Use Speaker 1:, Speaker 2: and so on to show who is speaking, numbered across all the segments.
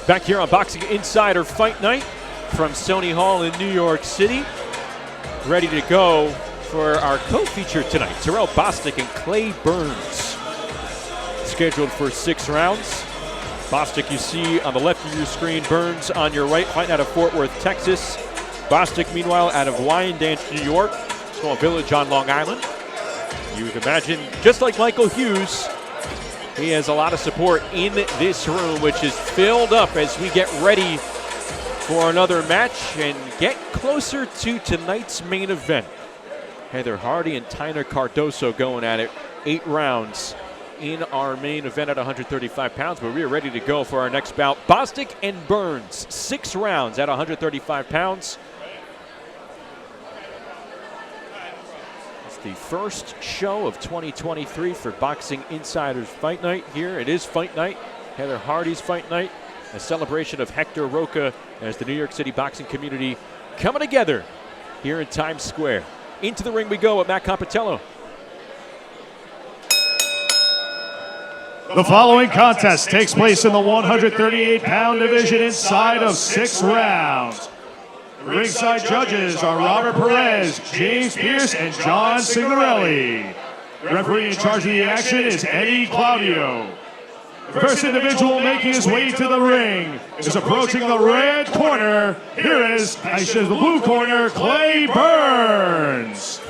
Speaker 1: Back here on Boxing Insider Fight Night from Sony Hall in New York City. Ready to go for our co-feature tonight. Terell Bostic and Clay Burns. Scheduled for 6 rounds. Bostic you see on the left of your screen, Burns on your right, fighting out of Fort Worth, Texas. Bostic, meanwhile, out of Wyandanch, New York, small village on Long Island. You would imagine, just like Michael Hughes, he has a lot of support in this room, which is filled up as we get ready for another match and get closer to tonight's main event. Heather Hardy and Tyner Cardoso going at it, 8 rounds in our main event at 135 pounds, but we are ready to go for our next bout. Bostic and Burns, 6 rounds at 135 pounds. The first show of 2023 for Boxing Insiders Fight Night here. It is Fight Night, Heather Hardy's Fight Night, a celebration of Hector Roca as the New York City boxing community coming together here in Times Square. Into the ring we go with Matt Compitello.
Speaker 2: The following contest takes place in the 138-pound division inside of 6 rounds. Ringside judges are Robert Perez, James Pierce, and John Signorelli. Referee in charge of the action is Eddie Claudio. The first individual making his way to the ring is approaching the red corner. Here is the blue corner, Clay Burns.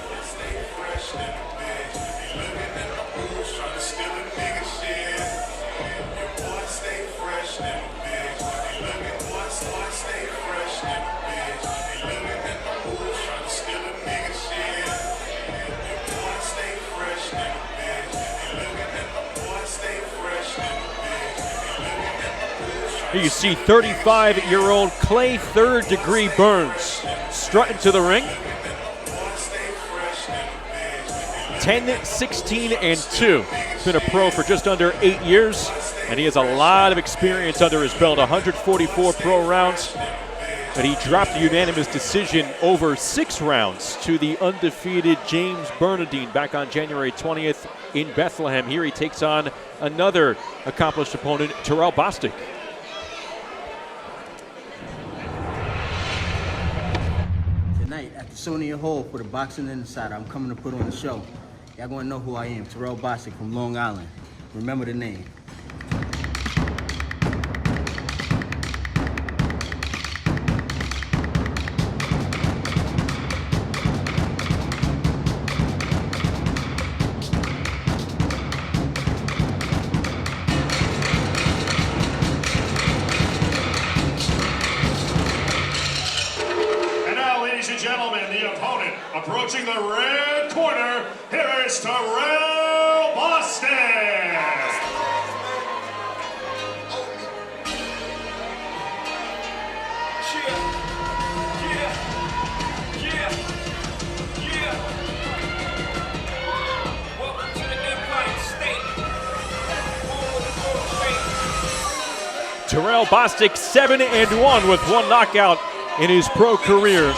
Speaker 1: Here you see 35-year-old Clay third-degree Burns strutting to the ring. 10, 16, and 2. He's been a pro for just under 8 years, and he has a lot of experience under his belt, 144 pro rounds. But he dropped a unanimous decision over 6 rounds to the undefeated James Bernardine back on January 20th in Bethlehem. Here he takes on another accomplished opponent, Terell Bostic.
Speaker 3: Tonight at the Sony Hall for the Boxing Insider, I'm coming to put on the show. Y'all gonna know who I am, Terell Bostic from Long Island. Remember the name.
Speaker 2: Gentlemen, the opponent approaching the red corner, here is Terell Bostic.
Speaker 4: Welcome to the Empire State.
Speaker 1: Terell Bostic 7-1 with 1 knockout in his pro career.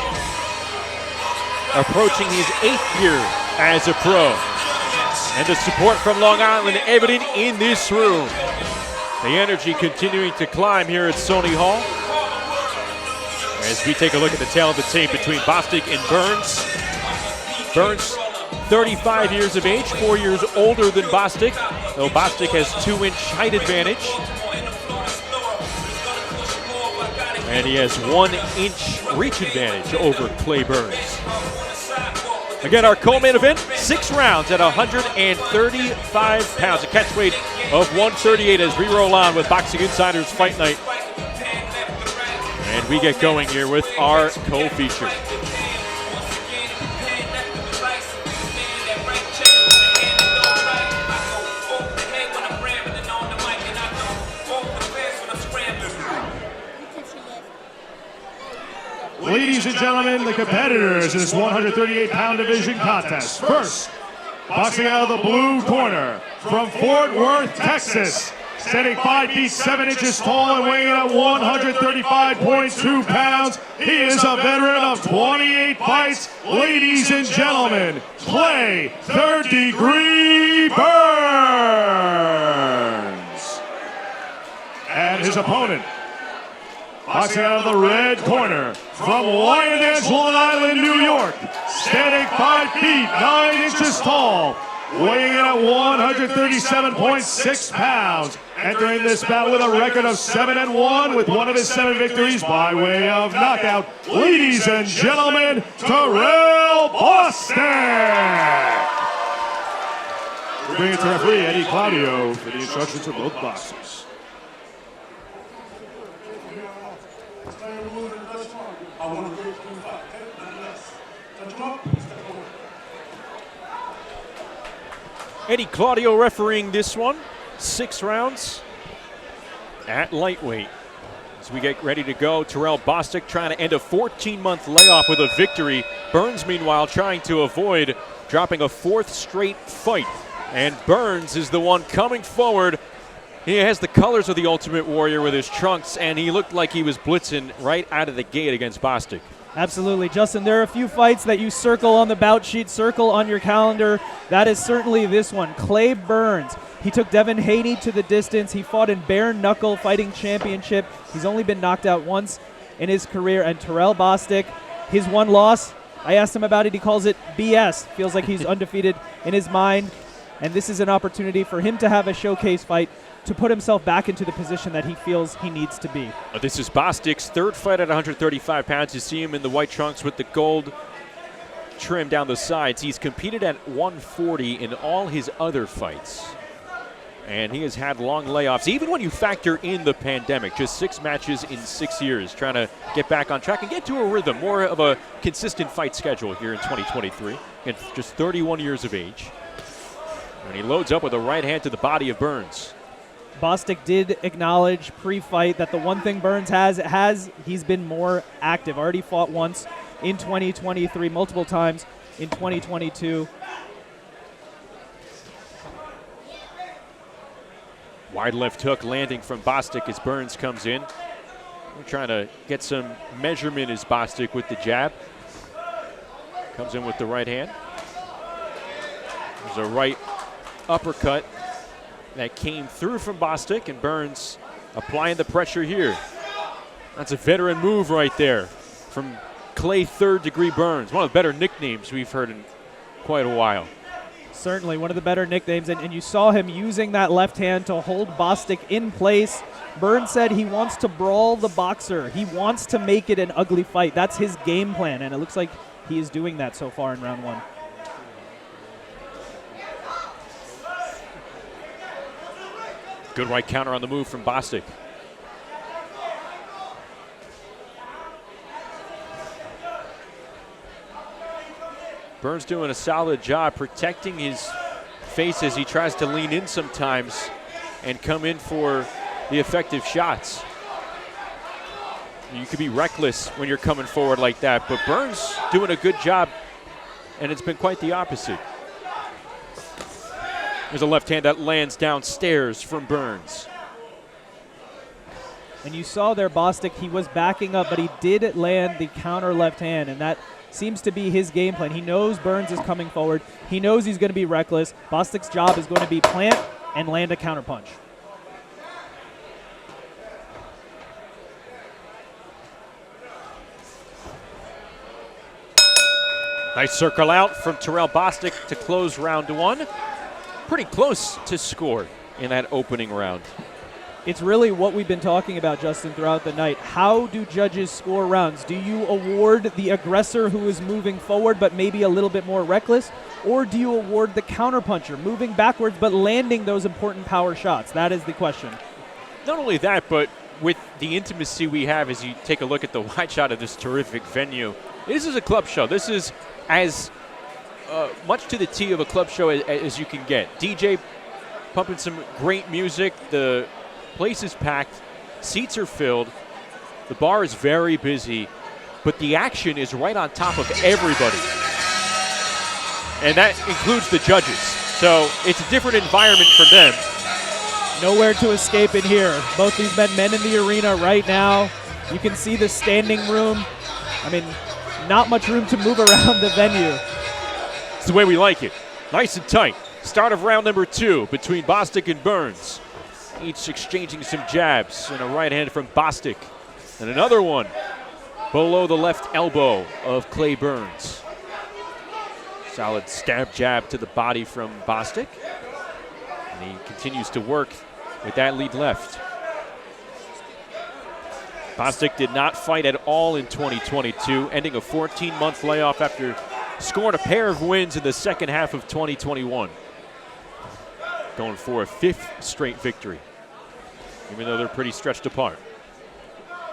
Speaker 1: Approaching his 8th year as a pro. And the support from Long Island evident in this room. The energy continuing to climb here at Sony Hall. As we take a look at the tail of the tape between Bostic and Burns. Burns, 35 years of age, 4 years older than Bostic, though Bostic has 2-inch height advantage. And he has 1-inch reach advantage over Clay Burns. Again, our co-main event, 6 rounds at 135 pounds. A catch weight of 138 as we roll on with Boxing Insiders Fight Night. And we get going here with our co-feature.
Speaker 2: Ladies and gentlemen, the competitors in this 138-pound division contest. First, boxing out of the blue corner from Fort Worth, Texas, standing 5 feet 7 inches tall and weighing at 135.2 pounds. He is a veteran of 28 fights. Ladies and gentlemen, Clay, third-degree Burns. And his opponent, Boxing out of the red corner from Wyandanch, Long Island, New York. Standing 5 feet 9 inches tall. Weighing in at 137.6 pounds. Entering this bout with a record of 7-1 with one of his 7 victories by way of knockout. Ladies and gentlemen, Terell Bostic. Bring it to referee Eddie Claudio for the instructions for both boxers.
Speaker 1: Eddie Claudio refereeing this one. 6 rounds at lightweight. As we get ready to go, Terell Bostic trying to end a 14-month layoff with a victory. Burns, meanwhile, trying to avoid dropping a 4th straight fight. And Burns is the one coming forward. He has the colors of the Ultimate Warrior with his trunks, and he looked like he was blitzing right out of the gate against Bostic.
Speaker 5: Absolutely. Justin, there are a few fights that you circle on the bout sheet, circle on your calendar. That is certainly this one. Clay Burns. He took Devin Haney to the distance. He fought in bare knuckle fighting championship. He's only been knocked out once in his career. And Terell Bostic, his one loss, I asked him about it. He calls it BS. Feels like he's undefeated in his mind. And this is an opportunity for him to have a showcase fight to put himself back into the position that he feels he needs to be.
Speaker 1: This is Bostic's 3rd fight at 135 pounds. You see him in the white trunks with the gold trim down the sides. He's competed at 140 in all his other fights. And he has had long layoffs, even when you factor in the pandemic. Just 6 matches in 6 years, trying to get back on track and get to a rhythm, more of a consistent fight schedule here in 2023. And just 31 years of age. And he loads up with a right hand to the body of Burns.
Speaker 5: Bostic did acknowledge pre-fight that the one thing Burns he's been more active. Already fought once in 2023, multiple times in 2022.
Speaker 1: Wide left hook landing from Bostic as Burns comes in. We're trying to get some measurement as Bostic with the jab. Comes in with the right hand. There's a right uppercut that came through from Bostic, and Burns applying the pressure here. That's a veteran move right there from Clay 3rd Degree Burns. One of the better nicknames we've heard in quite a while.
Speaker 5: Certainly one of the better nicknames, and you saw him using that left hand to hold Bostic in place. Burns said he wants to brawl the boxer. He wants to make it an ugly fight. That's his game plan, and it looks like he is doing that so far in round 1.
Speaker 1: Good right counter on the move from Bostic. Burns doing a solid job protecting his face as he tries to lean in sometimes and come in for the effective shots. You could be reckless when you're coming forward like that, but Burns doing a good job, and it's been quite the opposite. There's a left hand that lands downstairs from Burns.
Speaker 5: And you saw there Bostic, he was backing up, but he did land the counter left hand, and that seems to be his game plan. He knows Burns is coming forward. He knows he's going to be reckless. Bostic's job is going to be plant and land a counter punch.
Speaker 1: Nice circle out from Terell Bostic to close round 1. Pretty close to score in that opening round.
Speaker 5: It's really what we've been talking about, Justin, throughout the night. How do judges score rounds? Do you award the aggressor who is moving forward but maybe a little bit more reckless? Or do you award the counterpuncher, moving backwards but landing those important power shots? That is the question.
Speaker 1: Not only that, but with the intimacy we have as you take a look at the wide shot of this terrific venue, this is a club show. This is as much to the T of a club show as you can get. DJ pumping some great music. The place is packed. Seats are filled. The bar is very busy, but the action is right on top of everybody. And that includes the judges. So it's a different environment for them.
Speaker 5: Nowhere to escape in here. Both these men in the arena right now. You can see the standing room. I mean, not much room to move around the venue.
Speaker 1: It's the way we like it. Nice and tight. Start of round number 2 between Bostic and Burns. Each exchanging some jabs and a right hand from Bostic. And another one below the left elbow of Clay Burns. Solid stab jab to the body from Bostic. And he continues to work with that lead left. Bostic did not fight at all in 2022, ending a 14-month layoff after scoring a pair of wins in the second half of 2021. Going for a 5th straight victory, even though they're pretty stretched apart.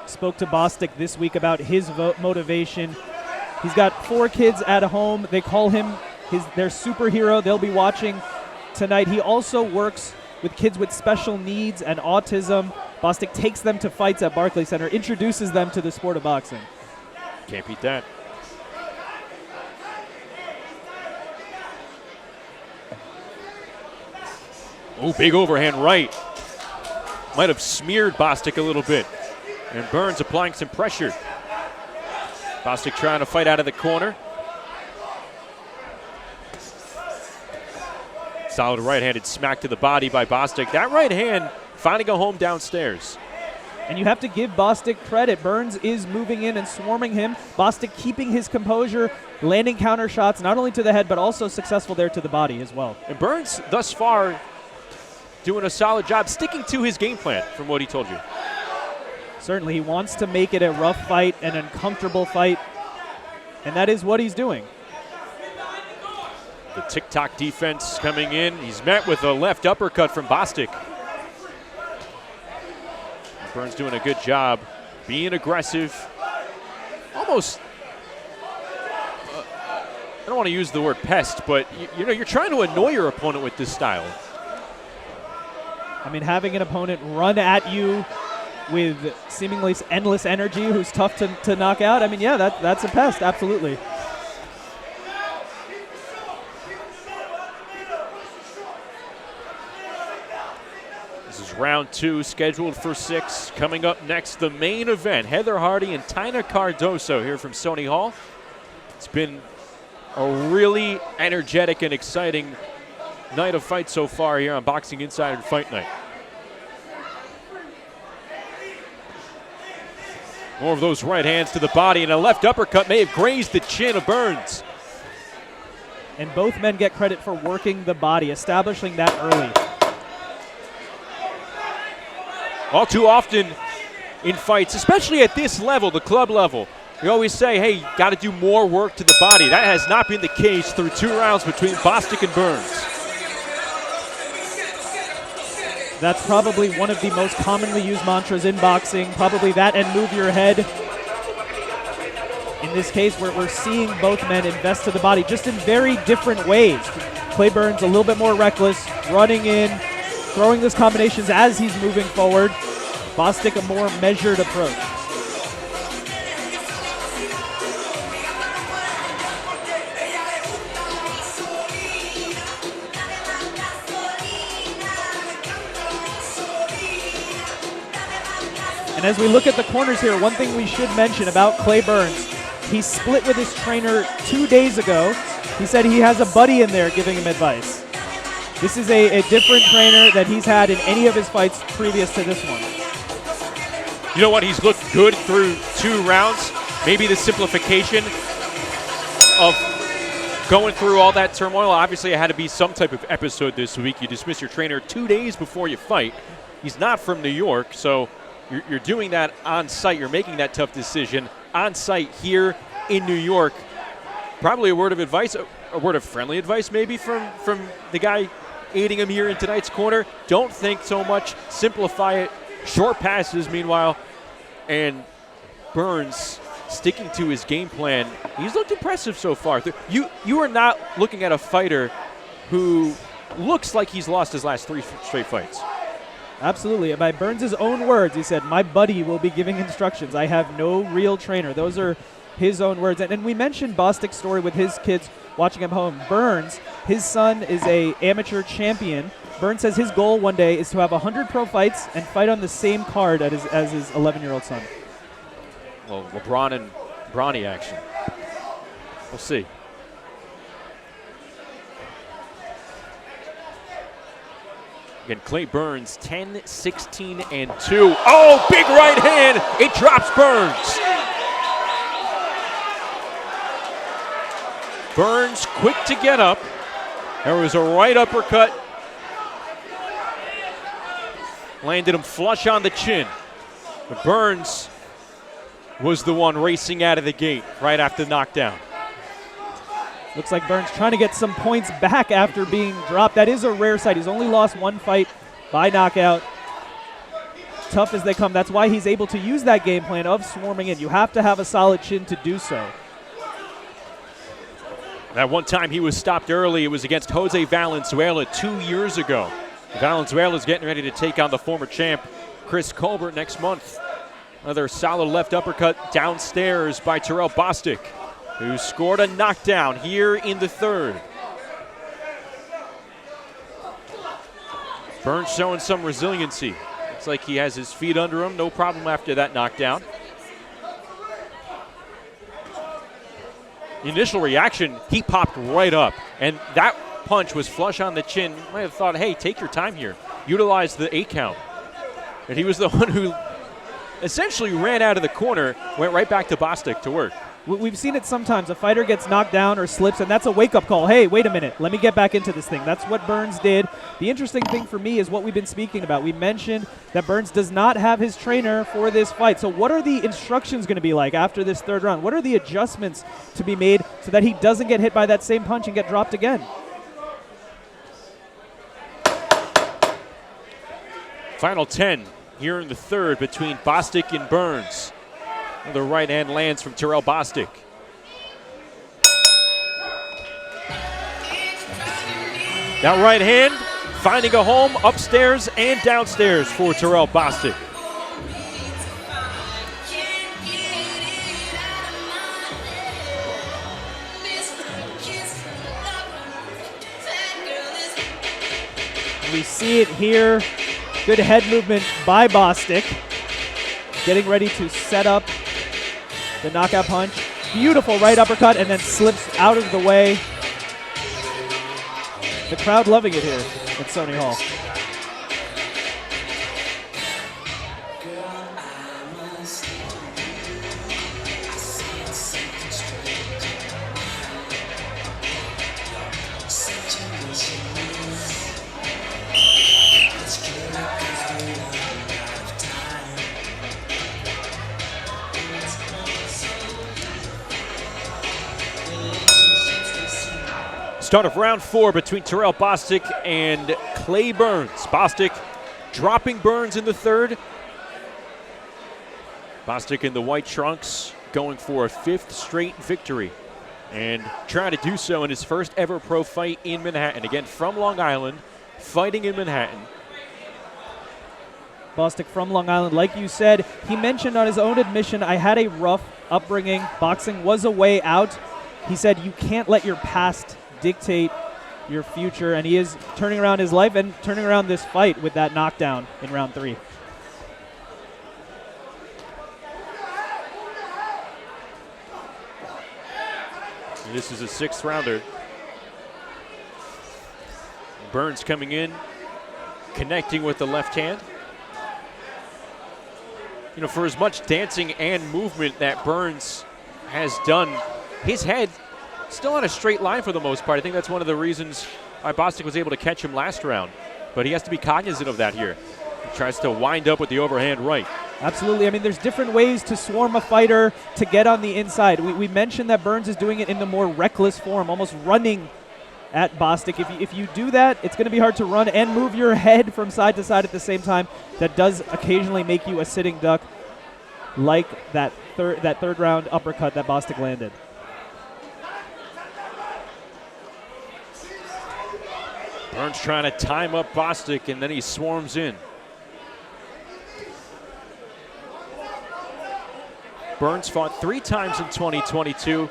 Speaker 5: Spoke to Bostic this week about his motivation. He's got 4 kids at home. They call him their superhero. They'll be watching tonight. He also works with kids with special needs and autism. Bostic takes them to fights at Barclays Center, introduces them to the sport of boxing.
Speaker 1: Can't beat that. Oh, big overhand right. Might have smeared Bostic a little bit. And Burns applying some pressure. Bostic trying to fight out of the corner. Solid right-handed smack to the body by Bostic. That right hand finding a home downstairs.
Speaker 5: And you have to give Bostic credit. Burns is moving in and swarming him. Bostic keeping his composure, landing counter shots, not only to the head, but also successful there to the body as well.
Speaker 1: And Burns, thus far, doing a solid job sticking to his game plan from what he told you.
Speaker 5: Certainly, he wants to make it a rough fight, an uncomfortable fight, and that is what he's doing.
Speaker 1: The tick-tock defense coming in. He's met with a left uppercut from Bostic. Burns doing a good job being aggressive. Almost, I don't want to use the word pest, but you're trying to annoy your opponent with this style.
Speaker 5: I mean, having an opponent run at you with seemingly endless energy who's tough to knock out, I mean, yeah, that's a pest, absolutely.
Speaker 1: Round 2 scheduled for 6. Coming up next, the main event. Heather Hardy and Taina Cardoso here from Sony Hall. It's been a really energetic and exciting night of fights so far here on Boxing Insider Fight Night. More of those right hands to the body, and a left uppercut may have grazed the chin of Burns.
Speaker 5: And both men get credit for working the body, establishing that early.
Speaker 1: All too often in fights, especially at this level, the club level, we always say, hey, got to do more work to the body. That has not been the case through 2 rounds between Bostic and Burns.
Speaker 5: That's probably one of the most commonly used mantras in boxing, probably that and move your head. In this case, we're seeing both men invest to the body just in very different ways. Clay Burns a little bit more reckless, running in, throwing those combinations as he's moving forward. Bostic a more measured approach. And as we look at the corners here, one thing we should mention about Clay Burns, he split with his trainer 2 days ago. He said he has a buddy in there giving him advice. This is a different trainer that he's had in any of his fights previous to this one.
Speaker 1: You know what? He's looked good through 2 rounds. Maybe the simplification of going through all that turmoil. Obviously, it had to be some type of episode this week. You dismiss your trainer 2 days before you fight. He's not from New York, so you're doing that on site. You're making that tough decision on site here in New York. Probably a word of advice, a word of friendly advice maybe from the guy aiding him here in tonight's corner. Don't think so much. Simplify it. Short passes, meanwhile. And Burns sticking to his game plan. He's looked impressive so far. You are not looking at a fighter who looks like he's lost his last 3 straight fights.
Speaker 5: Absolutely. By Burns' own words, he said, my buddy will be giving instructions. I have no real trainer. Those are his own words. And we mentioned Bostic's story with his kids watching him home. Burns, his son is a amateur champion. Burns says his goal one day is to have 100 pro fights and fight on the same card as his 11-year-old son.
Speaker 1: Well, LeBron and Bronny action. We'll see. Again, Clay Burns, 10, 16, and 2. Oh, big right hand. It drops Burns. Burns quick to get up. There was a right uppercut. Landed him flush on the chin. But Burns was the one racing out of the gate right after the knockdown.
Speaker 5: Looks like Burns trying to get some points back after being dropped. That is a rare sight. He's only lost one fight by knockout. Tough as they come. That's why he's able to use that game plan of swarming in. You have to have a solid chin to do so.
Speaker 1: That one time he was stopped early, it was against Jose Valenzuela 2 years ago. Valenzuela's getting ready to take on the former champ, Chris Colbert, next month. Another solid left uppercut downstairs by Terell Bostic, who scored a knockdown here in the third. Burns showing some resiliency. Looks like he has his feet under him, no problem after that knockdown. The initial reaction, he popped right up, and that punch was flush on the chin. Might have thought, hey, take your time here. Utilize the 8 count. And he was the one who essentially ran out of the corner, went right back to Bostic to work.
Speaker 5: We've seen it sometimes. A fighter gets knocked down or slips, and that's a wake-up call. Hey, wait a minute. Let me get back into this thing. That's what Burns did. The interesting thing for me is what we've been speaking about. We mentioned that Burns does not have his trainer for this fight. So what are the instructions going to be like after this third round? What are the adjustments to be made so that he doesn't get hit by that same punch and get dropped again?
Speaker 1: Final 10 here in the third between Bostic and Burns. The right hand lands from Terell Bostic. That right hand finding a home upstairs and downstairs for Terell Bostic.
Speaker 5: We see it here. Good head movement by Bostic. Getting ready to set up the knockout punch. Beautiful right uppercut and then slips out of the way. The crowd loving it here at Sony Hall.
Speaker 1: Start of round 4 between Terell Bostic and Clay Burns. Bostic dropping Burns in the third. Bostic in the white trunks going for a 5th straight victory and trying to do so in his first ever pro fight in Manhattan. Again, from Long Island, fighting in Manhattan.
Speaker 5: Bostic from Long Island, like you said, he mentioned on his own admission, I had a rough upbringing. Boxing was a way out. He said you can't let your past dictate your future, and he is turning around his life and turning around this fight with that knockdown in round 3.
Speaker 1: And this is a 6th rounder. Burns coming in, connecting with the left hand. You know, for as much dancing and movement that Burns has done, his head still on a straight line for the most part. I think that's one of the reasons why Bostic was able to catch him last round. But he has to be cognizant of that here. He tries to wind up with the overhand right.
Speaker 5: Absolutely. I mean, there's different ways to swarm a fighter to get on the inside. We mentioned that Burns is doing it in the more reckless form, almost running at Bostic. If you do that, it's going to be hard to run and move your head from side to side at the same time. That does occasionally make you a sitting duck, like that third round uppercut that Bostic landed.
Speaker 1: Burns trying to time up Bostic, and then he swarms in. Burns fought 3 times in 2022.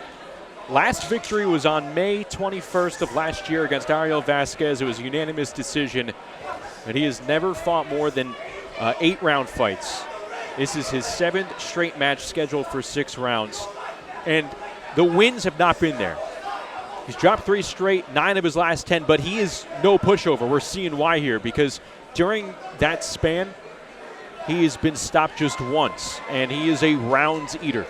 Speaker 1: Last victory was on May 21st of last year against Ariel Vasquez. It was a unanimous decision, and he has never fought more than 8-round fights. This is his 7th straight match scheduled for 6 rounds, and the wins have not been there. He's dropped 3 straight, 9 of his last 10, but he is no pushover. We're seeing why here, because during that span, he has been stopped just once, and he is a rounds eater.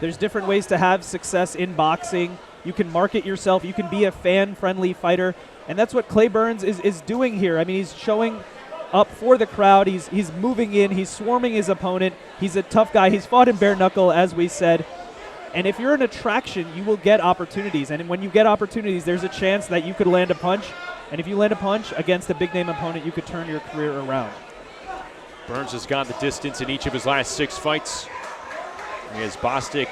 Speaker 5: There's different ways to have success in boxing. You can market yourself. You can be a fan-friendly fighter, and that's what Clay Burns is doing here. I mean, he's showing up for the crowd. He's moving in. He's swarming his opponent. He's a tough guy. He's fought in bare knuckle, as we said. And if you're an attraction, you will get opportunities. And when you get opportunities, there's a chance that you could land a punch. And if you land a punch against a big-name opponent, you could turn your career around.
Speaker 1: Burns has gone the distance in each of his last 6 fights. He has Bostic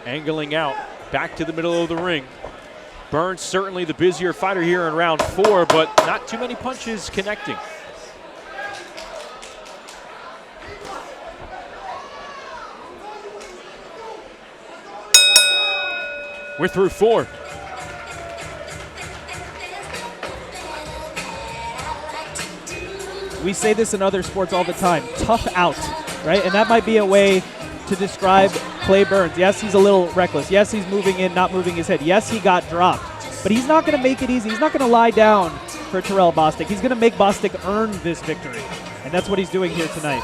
Speaker 1: angling out back to the middle of the ring. Burns certainly the busier fighter here in round 4, but not too many punches connecting. We're through 4.
Speaker 5: We say this in other sports all the time, tough out, right? And that might be a way to describe Clay Burns. Yes, he's a little reckless. Yes, he's moving in, not moving his head. Yes, he got dropped. But he's not going to make it easy. He's not going to lie down for Terell Bostic. He's going to make Bostic earn this victory. And that's what he's doing here tonight.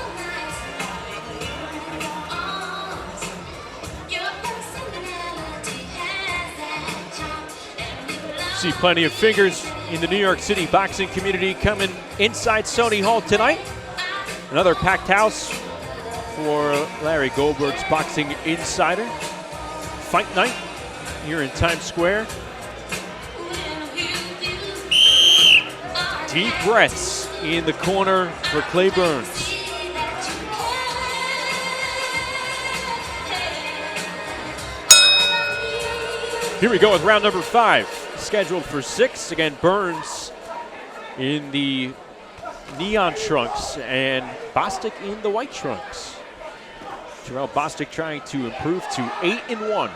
Speaker 1: See plenty of figures in the New York City boxing community coming inside Sony Hall tonight. Another packed house for Larry Goldberg's Boxing Insider. Fight night here in Times Square. Deep breaths in the corner for Clay Burns. Here we go with round number 5. Scheduled for 6. Again, Burns in the neon trunks and Bostic in the white trunks. Terell Bostic trying to improve to 8-1.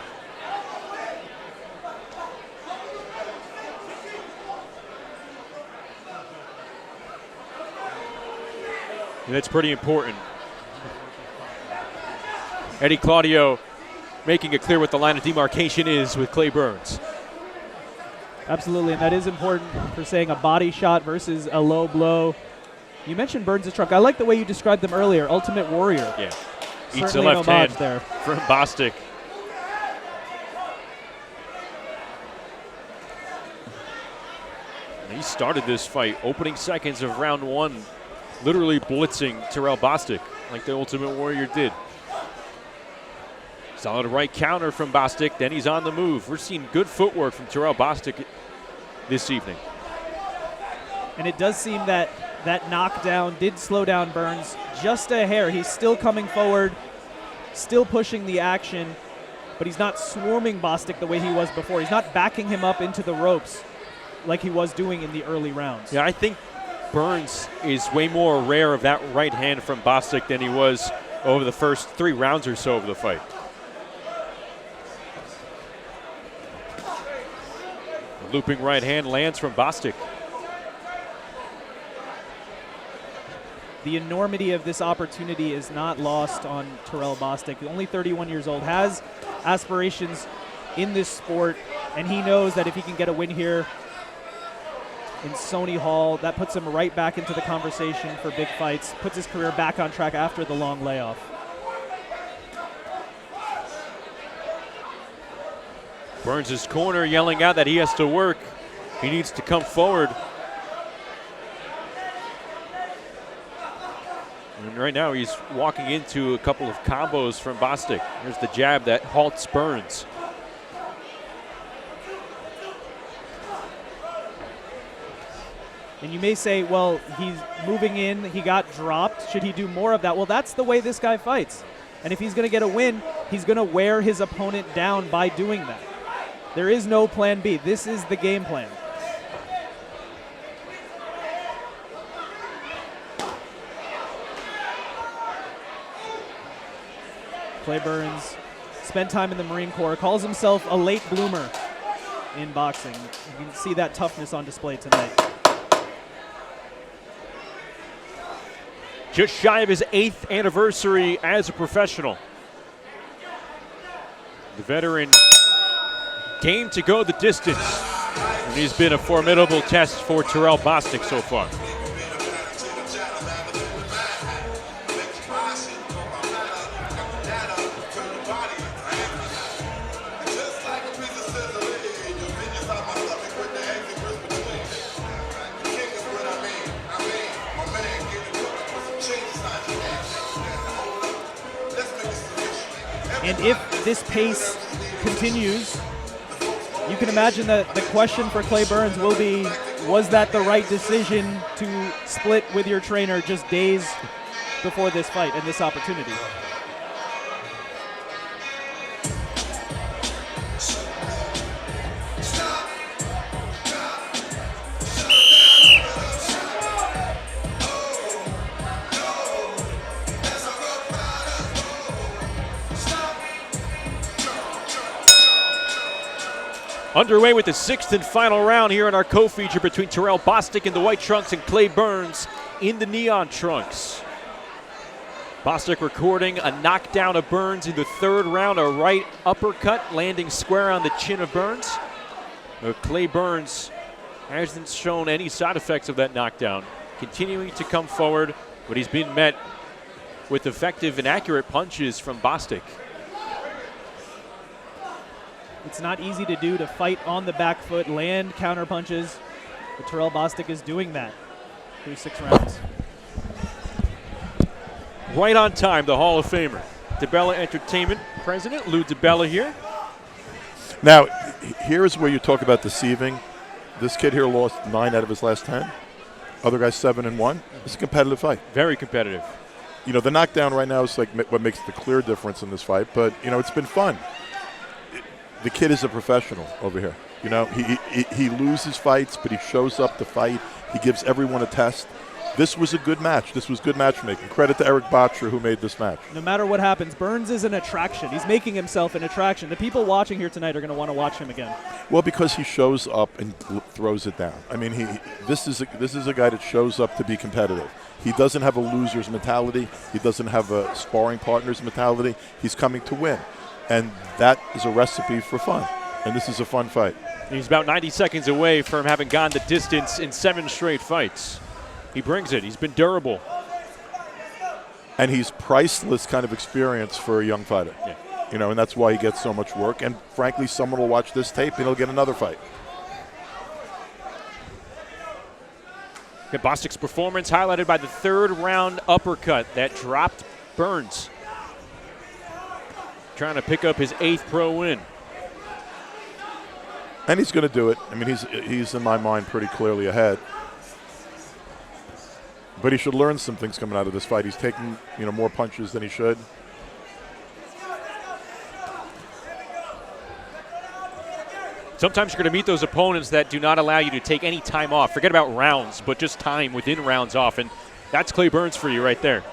Speaker 1: And that's pretty important. Eddie Claudio making it clear what the line of demarcation is with Clay Burns.
Speaker 5: Absolutely, and that is important for saying a body shot versus a low blow. You mentioned Burns' truck. I like the way you described them earlier, Ultimate Warrior.
Speaker 1: Yeah,
Speaker 5: Certainly
Speaker 1: eats the left hand
Speaker 5: there
Speaker 1: from Bostic. And he started this fight, opening seconds of round 1, literally blitzing Terell Bostic like the Ultimate Warrior did. Solid right counter from Bostic, then he's on the move. We're seeing good footwork from Terell Bostic this evening.
Speaker 5: And it does seem that that knockdown did slow down Burns just a hair. He's still coming forward, still pushing the action, but he's not swarming Bostic the way he was before. He's not backing him up into the ropes like he was doing in the early rounds.
Speaker 1: Yeah, I think Burns is way more aware of that right hand from Bostic than he was over the first 3 rounds or so of the fight. The looping right hand lands from Bostic.
Speaker 5: The enormity of this opportunity is not lost on Terell Bostic. Only 31 years old, has aspirations in this sport, and he knows that if he can get a win here in Sony Hall, that puts him right back into the conversation for big fights, puts his career back on track after the long layoff.
Speaker 1: Burns' corner yelling out that he has to work. He needs to come forward. And right now he's walking into a couple of combos from Bostic. Here's the jab that halts Burns.
Speaker 5: And you may say, well, he's moving in, he got dropped. Should he do more of that? Well, that's the way this guy fights. And if he's going to get a win, he's going to wear his opponent down by doing that. There is no plan B. This is the game plan. Clay Burns spent time in the Marine Corps, calls himself a late bloomer in boxing. You can see that toughness on display tonight.
Speaker 1: Just shy of his 8th anniversary as a professional. The veteran game to go the distance. And he's been a formidable test for Terell Bostic so far.
Speaker 5: And if this pace continues, you can imagine that the question for Clay Burns will be, was that the right decision to split with your trainer just days before this fight and this opportunity?
Speaker 1: Underway with the 6th and final round here in our co-feature between Terell Bostic in the white trunks and Clay Burns in the neon trunks. Bostic recording a knockdown of Burns in the 3rd round, a right uppercut landing square on the chin of Burns. Clay Burns hasn't shown any side effects of that knockdown, continuing to come forward, but he's been met with effective and accurate punches from Bostic.
Speaker 5: It's not easy to do, to fight on the back foot, land counter punches, but Terell Bostic is doing that through 6 rounds.
Speaker 1: Right on time, the Hall of Famer. DiBella Entertainment President Lou DiBella here.
Speaker 6: Now, here's where you talk about deceiving. This kid here lost 9 out of his last 10. Other guy's 7-1. It's a competitive fight.
Speaker 1: Very competitive.
Speaker 6: You know, the knockdown right now is like what makes the clear difference in this fight, but, you know, it's been fun. The kid is a professional over here. You know, he loses fights, but he shows up to fight. He gives everyone a test. This was a good match. This was good matchmaking. Credit to Eric Botcher, who made this match.
Speaker 5: No matter what happens, Burns is an attraction. He's making himself an attraction. The people watching here tonight are going to want to watch him again.
Speaker 6: Well, because he shows up and throws it down. I mean, this is a guy that shows up to be competitive. He doesn't have a loser's mentality. He doesn't have a sparring partner's mentality. He's coming to win. And that is a recipe for fun. And this is a fun fight.
Speaker 1: He's about 90 seconds away from having gone the distance in 7 straight fights. He brings it. He's been durable.
Speaker 6: And he's priceless kind of experience for a young fighter.
Speaker 1: Yeah.
Speaker 6: You know, and that's why he gets so much work. And frankly, someone will watch this tape and he'll get another fight.
Speaker 1: Bostic's performance highlighted by the 3rd round uppercut that dropped Burns. Trying to pick up his 8th pro win.
Speaker 6: And he's going to do it. I mean, he's in my mind pretty clearly ahead. But he should learn some things coming out of this fight. He's taking, you know, more punches than he should.
Speaker 1: Sometimes you're going to meet those opponents that do not allow you to take any time off. Forget about rounds, but just time within rounds off. And that's Clay Burns for you right there.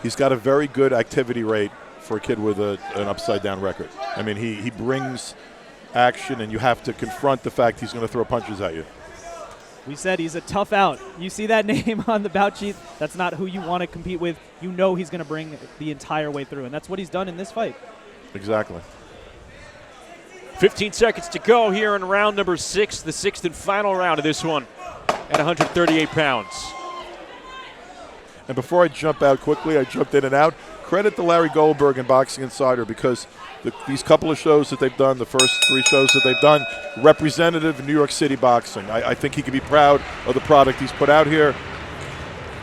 Speaker 6: He's got a very good activity rate for a kid with an upside-down record. I mean, he brings action, and you have to confront the fact he's going to throw punches at you.
Speaker 5: We said he's a tough out. You see that name on the bout sheet, that's not who you want to compete with. You know he's going to bring the entire way through, and that's what he's done in this fight.
Speaker 6: Exactly.
Speaker 1: 15 seconds to go here in round number 6, the 6th and final round of this one at 138 pounds.
Speaker 6: And before I jump out quickly, I jumped in and out. Credit to Larry Goldberg and Boxing Insider, because these couple of shows that they've done, the first 3 shows that they've done, representative of New York City boxing. I think he can be proud of the product he's put out here.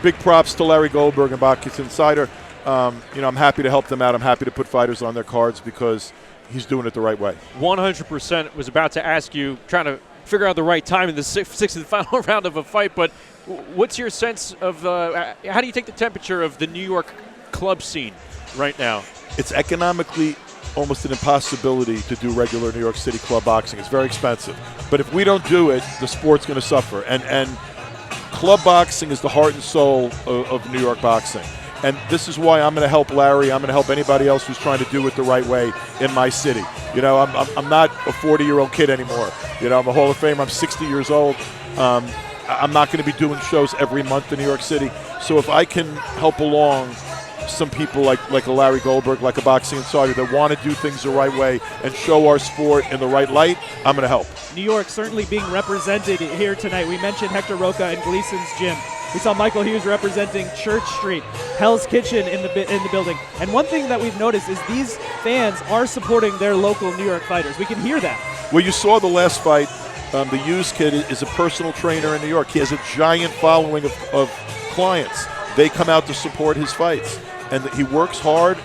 Speaker 6: Big props to Larry Goldberg and Boxing Insider. You know, I'm happy to help them out. I'm happy to put fighters on their cards because he's doing it the right way.
Speaker 1: 100% was about to ask you, trying to figure out the right time in the 6th and final round of a fight, but what's your sense of, how do you take the temperature of the New York club scene right now?
Speaker 6: It's economically almost an impossibility to do regular New York City club boxing. It's very expensive. But if we don't do it, the sport's going to suffer. And club boxing is the heart and soul of New York boxing. And this is why I'm going to help Larry. I'm going to help anybody else who's trying to do it the right way in my city. You know, I'm not a 40-year-old kid anymore. You know, I'm a Hall of Famer. I'm 60 years old. I'm not going to be doing shows every month in New York City. So if I can help along some people like a Larry Goldberg, like a Boxing Insider, that want to do things the right way and show our sport in the right light, I'm going to help.
Speaker 5: New York certainly being represented here tonight. We mentioned Hector Roca and Gleason's Gym. We saw Michael Hughes representing Church Street, Hell's Kitchen in the building. And one thing that we've noticed is these fans are supporting their local New York fighters. We can hear that.
Speaker 6: Well, you saw the last fight. The Hughes kid is a personal trainer in New York. He has a giant following of clients. They come out to support his fights. And he works hard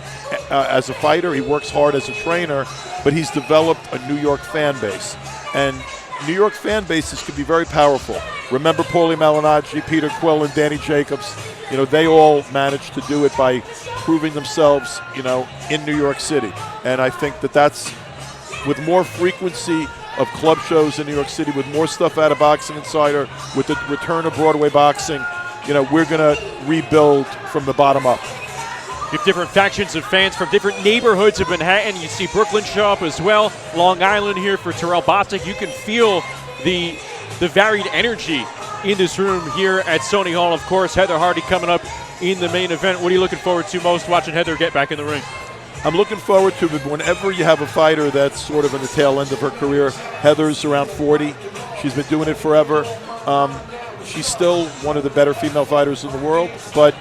Speaker 6: as a fighter. He works hard as a trainer. But he's developed a New York fan base. And New York fan bases can be very powerful. Remember Paulie Malignaggi, Peter Quill, and Danny Jacobs? You know, they all managed to do it by proving themselves, you know, in New York City. And I think that's with more frequency of club shows in New York City, with more stuff out of Boxing Insider, with the return of Broadway boxing, you know, we're going to rebuild from the bottom up.
Speaker 1: You have different factions of fans from different neighborhoods of Manhattan. You see Brooklyn show up as well. Long Island here for Terell Bostic. You can feel the varied energy in this room here at Sony Hall. Of course, Heather Hardy coming up in the main event. What are you looking forward to most watching Heather get back in the ring?
Speaker 6: I'm looking forward to it. Whenever you have a fighter that's sort of in the tail end of her career, Heather's around 40. She's been doing it forever. She's still one of the better female fighters in the world, but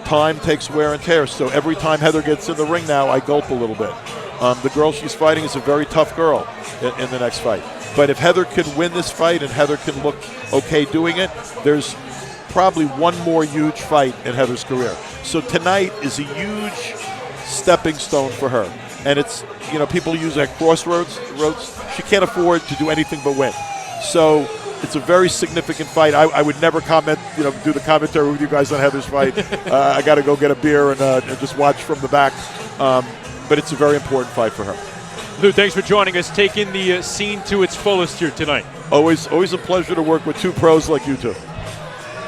Speaker 6: time takes wear and tear. So every time Heather gets in the ring now, I gulp a little bit. The girl she's fighting is a very tough girl in the next fight. But if Heather can win this fight and Heather can look okay doing it, there's probably one more huge fight in Heather's career. So tonight is a huge stepping stone for her. And it's, you know, people use that crossroads. She can't afford to do anything but win. So it's a very significant fight. I would never comment, you know, do the commentary with you guys on Heather's fight. I got to go get a beer and just watch from the back. But it's a very important fight for her.
Speaker 1: Lou, thanks for joining us. Taking the scene to its fullest here tonight.
Speaker 6: Always a pleasure to work with two pros like you two.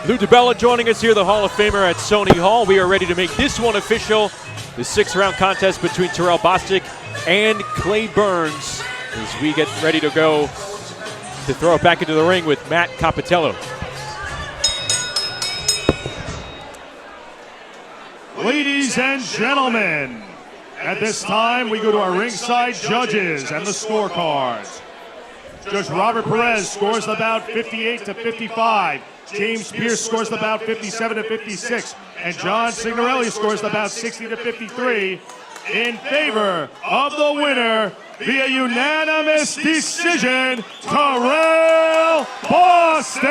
Speaker 1: Lou DiBella joining us here, the Hall of Famer at Sony Hall. We are ready to make this one official. The 6th-round contest between Terell Bostic and Clay Burns as we get ready to go to throw it back into the ring with Matt Capitello.
Speaker 2: Ladies and gentlemen, at this time we go to our ringside judges and the scorecards. Judge Robert Perez scores the bout 58-55. James Pierce scores the bout 57-56. And John Signorelli scores the bout 60-53 in favor of the winner via unanimous decision, Terell Bostic.